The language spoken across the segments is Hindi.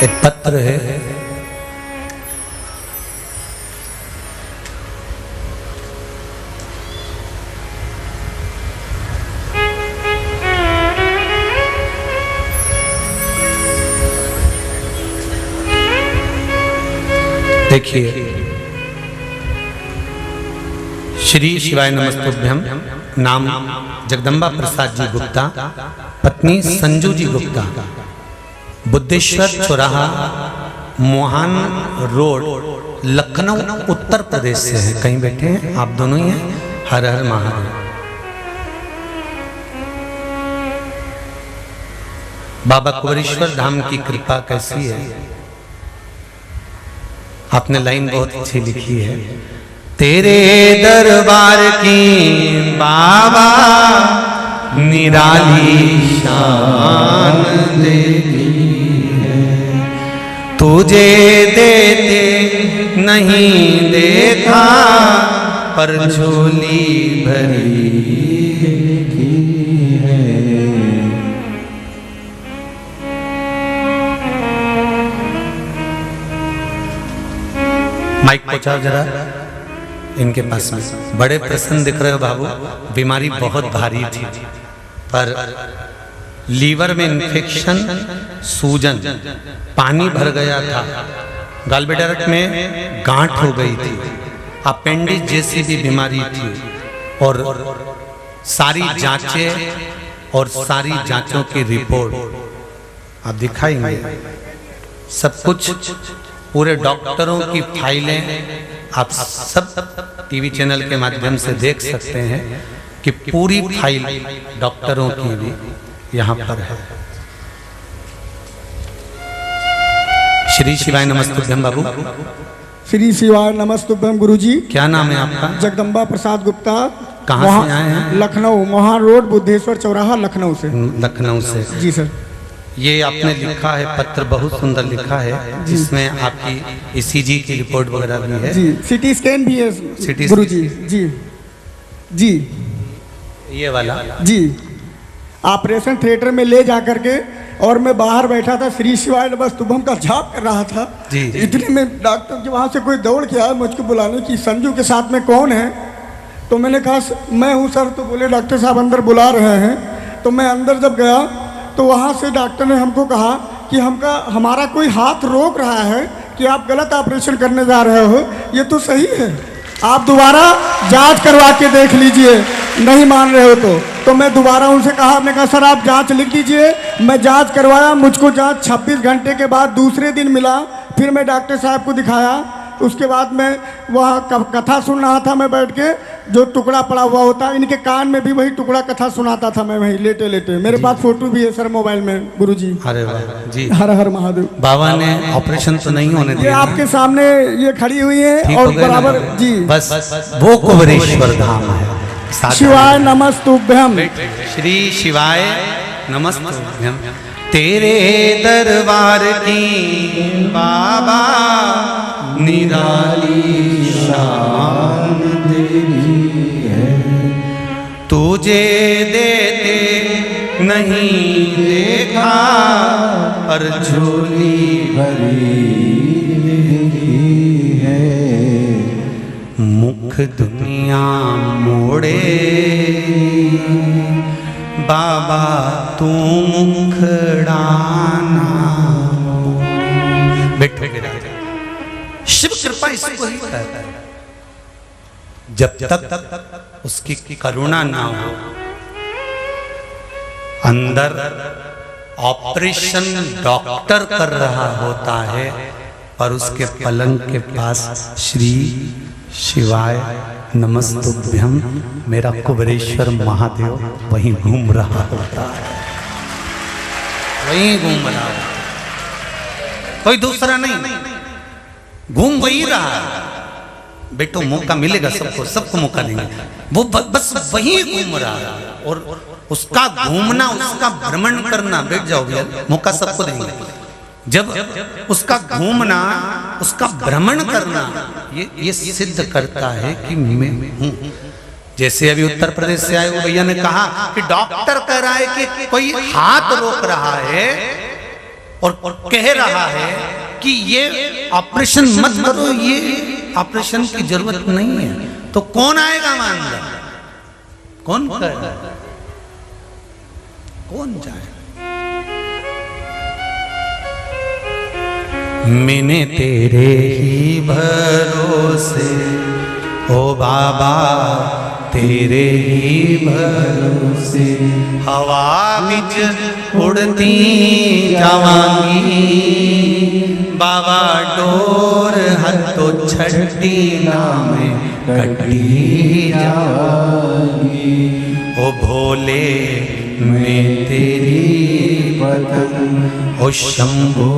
एक पत्र है, देखिए। श्री शिवाय नमस्तुभ्यम। नाम जगदम्बा प्रसाद जी गुप्ता, पत्नी संजू जी गुप्ता, बुद्धेश्वर चौराहा, मोहान रोड, लखनऊ उत्तर प्रदेश से हैं। कहीं बैठे हैं आप दोनों ही हैं। हर हर महादेव। बाबा कुंवरेश्वर धाम की कृपा कैसी है। आपने लाइन बहुत अच्छी लिखी है। तेरे दरबार की बाबा निराली शान देती है, तुझे देते नहीं देखा पर झोली भरी है। माइक पहुंचाओ जरा इनके पास में। बड़े प्रसन्न दिख रहे हो बाबू। बीमारी बहुत भारी थी, पर लीवर में इन्फेक्शन, सूजन, पानी भर गया था, गॉलब्लैडर में गांठ हो गई थी, अपेंडिक्स जैसी भी बीमारी थी, और सारी जांचें और सारी जांचों की रिपोर्ट आप दिखाएंगे। सब कुछ पूरे डॉक्टरों की फाइलें आप सब टीवी चैनल के माध्यम से देख सकते हैं कि पूरी फाइल डॉक्टरों की भी यहाँ पर है। श्री शिवाय नमस्तुभ्यम बाबू। श्री शिवाय नमस्तुभ्यम गुरुजी। क्या नाम है आपका? जगदम्बा प्रसाद गुप्ता। कहाँ से आए हैं? लखनऊ, मोहान रोड, बुद्धेश्वर चौराहा, लखनऊ से। लखनऊ से जी सर। ये आपने लिखा है पत्र, बहुत सुंदर लिखा है, जिसमें आपकी ईसीजी की रिपोर्ट वगैरह भी है। जी, सीटी स्कैन भी है सिटी गुरुजी। जी जी ये वाला जी। ऑपरेशन थिएटर में ले जा करके, और मैं बाहर बैठा था, श्री शिवाय नमस्तुभ्यम का जाप कर रहा था। जी। इतने में डॉक्टर के वहाँ से कोई दौड़ के आया मुझको बुलाने की, संजू के साथ में कौन है? तो मैंने कहा मैं हूँ सर। तो बोले डॉक्टर साहब अंदर बुला रहे हैं। तो मैं अंदर जब गया तो वहाँ से डॉक्टर ने हमको कहा कि हमारा कोई हाथ रोक रहा है कि आप गलत ऑपरेशन करने जा रहे हो। ये तो सही है, आप दोबारा जांच करवा के देख लीजिए। नहीं मान रहे हो तो मैं दोबारा उनसे कहा, मैंने कहा सर आप जांच लिख दीजिए। मैं जांच करवाया, मुझको जांच 26 घंटे के बाद दूसरे दिन मिला। फिर मैं डॉक्टर साहब को दिखाया। उसके बाद मैं वहाँ कथा सुन रहा था, मैं बैठ के, जो टुकड़ा पड़ा हुआ होता, इनके कान में भी वही टुकड़ा कथा सुनाता था मैं वहीं लेटे लेटे। मेरे पास फोटो भी है सर मोबाइल में गुरुजी। अरे वाह जी। हर हर महादेव। बाबा ने ऑपरेशन तो नहीं होने दिया। ये आपके सामने ये खड़ी हुई है और बराबर जी। बस वो कुंवरेश्वर धाम है। शिवाय नमस्तुभ्यम। श्री शिवाय नमस्तुभ्यम। तेरे दरबार की बाबा निराली शान देती है, तुझे देते नहीं देखा पर झोली भरी है। मुख दुनिया मोड़े बाबा तू मुखड़ाना। बैठो शिव कृपा इसको ही कहता है। जब तक उसकी करुणा ना हो, अंदर ऑपरेशन डॉक्टर कर रहा होता है, पर उसके पलंग के पास श्री शिवाय नमस्तुभ्यम मेरा कुंवरेश्वर महादेव वहीं घूम रहा होता है। वहीं घूम रहा है, कोई दूसरा नहीं, घूम वही रहा है। बेटो मौका मिलेगा सबको, सबको मौका देंगे। वो बस वही घूम रहा है, और उसका घूमना, उसका भ्रमण करना, बैठ जाओ भैया, मौका सबको देंगे। जब उसका घूमना, उसका भ्रमण करना ये सिद्ध करता है कि मैं हूं। जैसे अभी उत्तर प्रदेश से आए वो भैया ने कहा कि डॉक्टर कह रहा है कि कोई हाथ रोक रहा है, और कह रहा है कि ये ऑपरेशन मत करो, ये ऑपरेशन की जरूरत नहीं है, तो कौन आएगा वहां अंदर? कौन करेगा? कौन जाए? मैंने तेरे ही भरोसे ओ बाबा, तेरे ही भरोसे हवा बिच उड़ती जावांगी, बाबा डोर हथो छड़ी नाम कटी जावांगी। ओ भोले मैं तेरी पतंग, ओ शंभो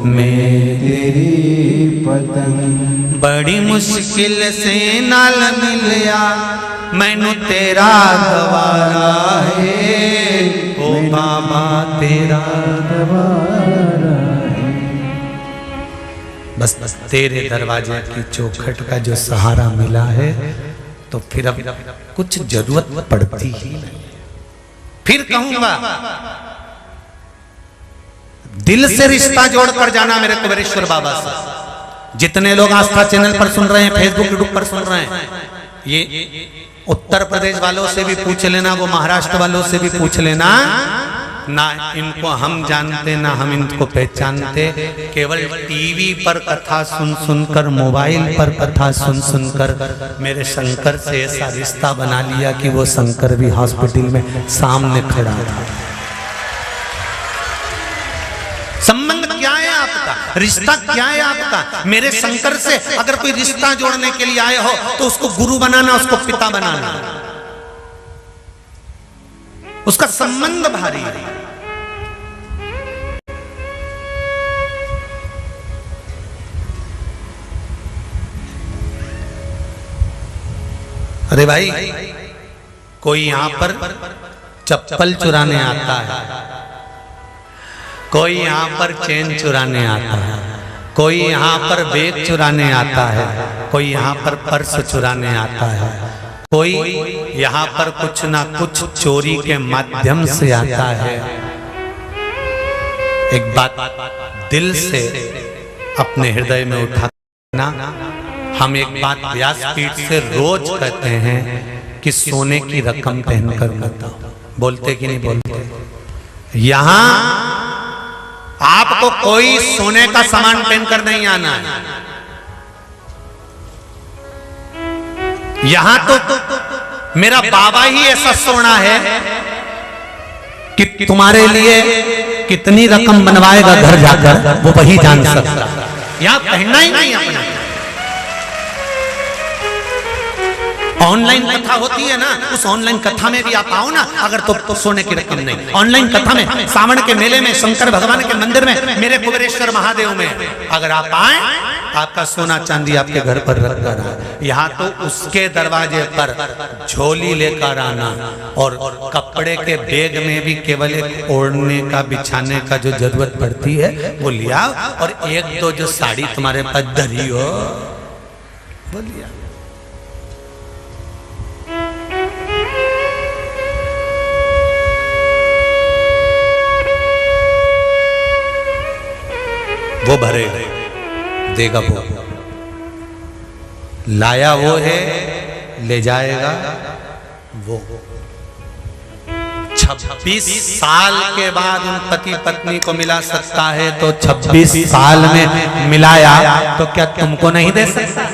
मैं तेरी पतंग, बड़ी मुश्किल से नाल मिलया मैनू तेरा गवारा है, ओ बाबा तेरा गवारा है। बस तेरे दरवाजे की चौखट का जो सहारा मिला है, तो फिर अब कुछ जरूरत पड़ती ही नहीं। फिर कहूंगा दिल से रिश्ता जोड़कर जाना मेरे कुबेरेश्वर बाबा से। जितने लोग आस्था चैनल पर सुन रहे हैं, फेसबुक यूट्यूब पर सुन रहे हैं, ये उत्तर प्रदेश वालों से भी पूछ लेना, वो महाराष्ट्र वालों से भी पूछ लेना, ना इनको हम जानते ना हम इनको पहचानते। केवल टीवी पर कथा सुन सुनकर, मोबाइल पर कथा सुन सुनकर मेरे शंकर से ऐसा रिश्ता बना लिया कि वो शंकर भी हॉस्पिटल में सामने खड़ा था। संबंध क्या है आपका? रिश्ता क्या है आपका? मेरे शंकर से अगर कोई रिश्ता जोड़ने के लिए आए हो तो उसको गुरु बनाना, उसको पिता बनाना, उसका संबंध भारी है। अरे भाई, कोई यहां पर चप्पल चुराने आता है, कोई यहां पर चेन चुराने आता है, कोई यहां पर बैग चुराने आता है, कोई यहां पर पर्स चुराने आता है, कोई यहां पर कुछ ना कुछ चोरी के माध्यम से आता है। एक बात दिल से अपने हृदय में उठाना, हम एक बात व्यासपीठ से रोज कहते हैं कि सोने की रकम पहनकर बताओ। बोलते कि नहीं बोलते? यहां आपको कोई सोने का सामान पहनकर नहीं आना है। यहां तो मेरा बाबा ही ऐसा सोना है कि तुम्हारे लिए कितनी रकम बनवाएगा घर जाकर वो वही जान सकता है। यहां पहनना ही नहीं अपना। ऑनलाइन कथा होती है ना, उस ऑनलाइन कथा में भी आप आओ ना, अगर तो सोने की रकम नहीं। ऑनलाइन कथा में, सावन के मेले में, शंकर भगवान के मंदिर में, मेरे कुबेरेश्वर महादेव में अगर आप आए, आपका सोना चांदी आपके घर पर रख कर आए। यहाँ तो उसके दरवाजे पर झोली लेकर आना, और कपड़े के बैग में भी केवल एक ओढ़ने का, बिछाने का जो जरूरत पड़ती है वो लिया, और एक दो जो साड़ी तुम्हारे पास धरी हो वो लिया। वो भरे देगा, वो लाया वो है, ले जाएगा वो। 26 साल के बाद उन पति पत्नी को मिला सकता है, तो 26 साल में मिलाया तो क्या तुमको नहीं दे सकता?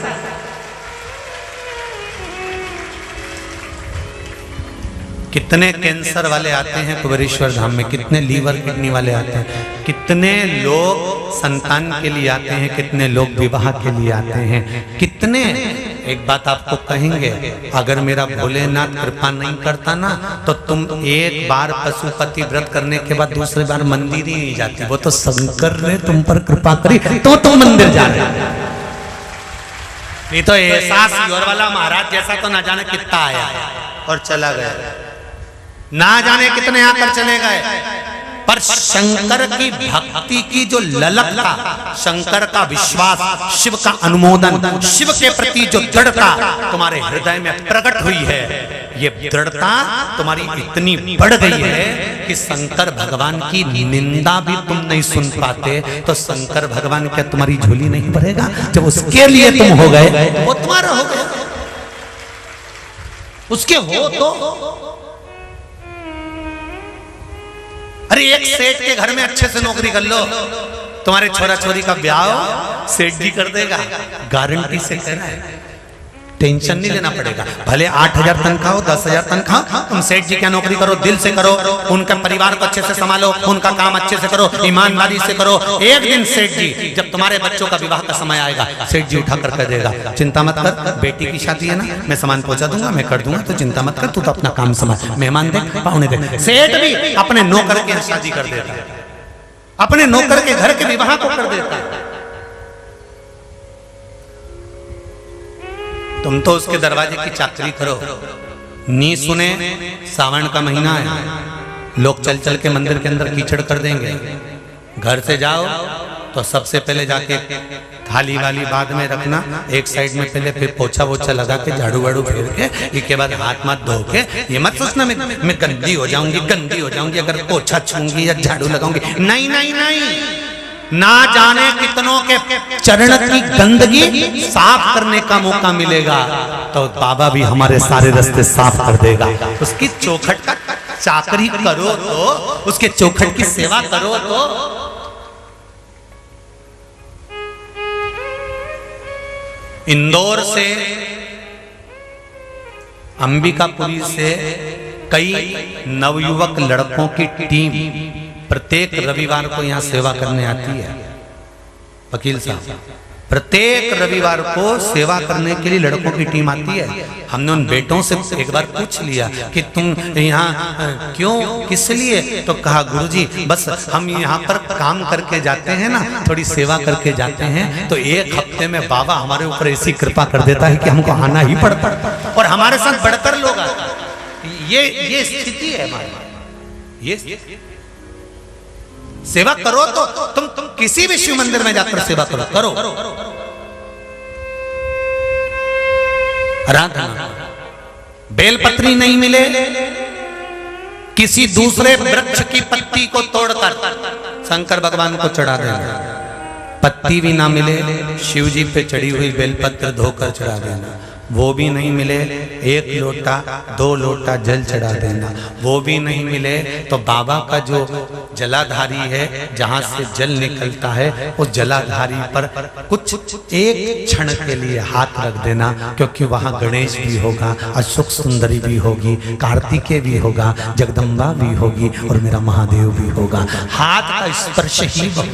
कितने कैंसर वाले आते हैं कुबेरेश्वर धाम में, कितने लीवर किडनी वाले आते हैं, कितने लोग संतान के लिए आते हैं, कितने लोग विवाह के लिए आते हैं, कितने। एक बात आपको कहेंगे, अगर मेरा भोलेनाथ कृपा नहीं करता ना, तो तुम एक बार पशुपति व्रत करने के बाद दूसरे बार मंदिर ही नहीं जाती। वो तो शंकर ने तुम पर कृपा करी तो तुम मंदिर जा रहे। नहीं तो ऐसा सियोर वाला महाराज जैसा तो ना जाने कितना आया और चला गया, ना जाने कितने आकर चले गए। पर शंकर की भक्ति की जो ललकता, शंकर का विश्वास, शिव का अनुमोदन, शिव के प्रति जो दृढ़ता तुम्हारे हृदय में प्रकट हुई है, ये दृढ़ता तुम्हारी इतनी बढ़ गई है कि शंकर भगवान की निंदा भी तुम नहीं सुन पाते। तो शंकर भगवान क्या तुम्हारी झोली नहीं भरेगा? जब उसके लिए तुम हो गए, वो तुम्हारा हो गए, उसके हो तो। अरे एक सेठ के घर में अच्छे से नौकरी कर लो, तुम्हारे छोरा छोरी का ब्याह सेठ जी कर देगा, गारंटी से कह रहा है, टेंशन नहीं लेना पड़ेगा। भले 8,000 तनख्वाह हो, 10,000 तनख्वाह, तुम सेठ जी क्या नौकरी करो, दिल से करो, उनका परिवार को अच्छे से संभालो, उनका काम अच्छे से करो, ईमानदारी से करो। एक दिन सेठ जी, जब तुम्हारे बच्चों का विवाह का समय आएगा, सेठ जी उठा कर कह देगा, चिंता मत कर, बेटी की शादी है ना, मैं सामान पहुंचा दूंगा, मैं कर दूंगा, तो चिंता मत कर, तू तो अपना काम संभाल, मेहमान देख, पाहुने देख। सेठ भी अपने नौकर की शादी कर देता है, अपने नौकर के घर के विवाह को कर देता है। तुम तो उसके दरवाजे की चाकरी करो। नी सुने, सावन का महीना है, लोग चल चल के मंदिर के अंदर कीचड़ कर देंगे। घर से जाओ तो सबसे पहले जाके थाली वाली बाद में रखना, एक साइड में पहले, फिर पोछा वोछा लगा के, झाड़ू वाड़ू फेर के, इसके बाद हाथ माथ धो के, ये मत सोचना मैं गंदी हो जाऊंगी अगर पोछा छूंगी या झाड़ू लगाऊंगी। नहीं नहीं नहीं, ना जाने कितनों के चरण की गंदगी साफ करने का मौका मिलेगा तो बाबा भी हमारे सारे रास्ते साफ कर देगा। उसकी चौखट का चाकरी करो तो, उसके चौखट की सेवा करो तो। इंदौर से, अंबिकापुरी से कई नवयुवक लड़कों की टीम प्रत्येक रविवार को यहाँ सेवा करने आती है। वकील साहब, प्रत्येक रविवार को सेवा करने के लिए लड़कों की टीम आती है। हमने उन बेटों से एक बार पूछ लिया कि तुम यहाँ क्यों, किस लिए? तो कहा गुरुजी बस हम यहाँ पर काम करके जाते हैं ना, थोड़ी सेवा करके जाते हैं, तो एक हफ्ते में बाबा हमारे ऊपर ऐसी कृपा कर देता है कि हमको आना ही पड़ता है और हमारे साथ बढ़कर लोग आते। ये स्थिति है हमारी। ये सेवा करो तो तुम किसी भी शिव मंदिर में जाकर सेवा करो। आराधना, बेलपत्री नहीं मिले, किसी दूसरे वृक्ष की पत्ती को तोड़कर शंकर भगवान को चढ़ा देना। पत्ती भी ना मिले, शिव जी पे चढ़ी हुई बेलपत्र धोकर चढ़ा देना। वो भी नहीं मिले, 1 लोटा 2 लोटा जल चढ़ा देना। वो भी नहीं मिले तो बाबा का जो जलाधारी है, जहां से जल निकलता है, उस जलाधारी पर कुछ एक क्षण के लिए हाथ रख देना, क्योंकि वहां गणेश भी होगा, अशोक सुंदरी भी होगी, कार्तिकेय भी होगा, जगदम्बा भी होगी और मेरा महादेव भी होगा। हाथ का स्पर्श ही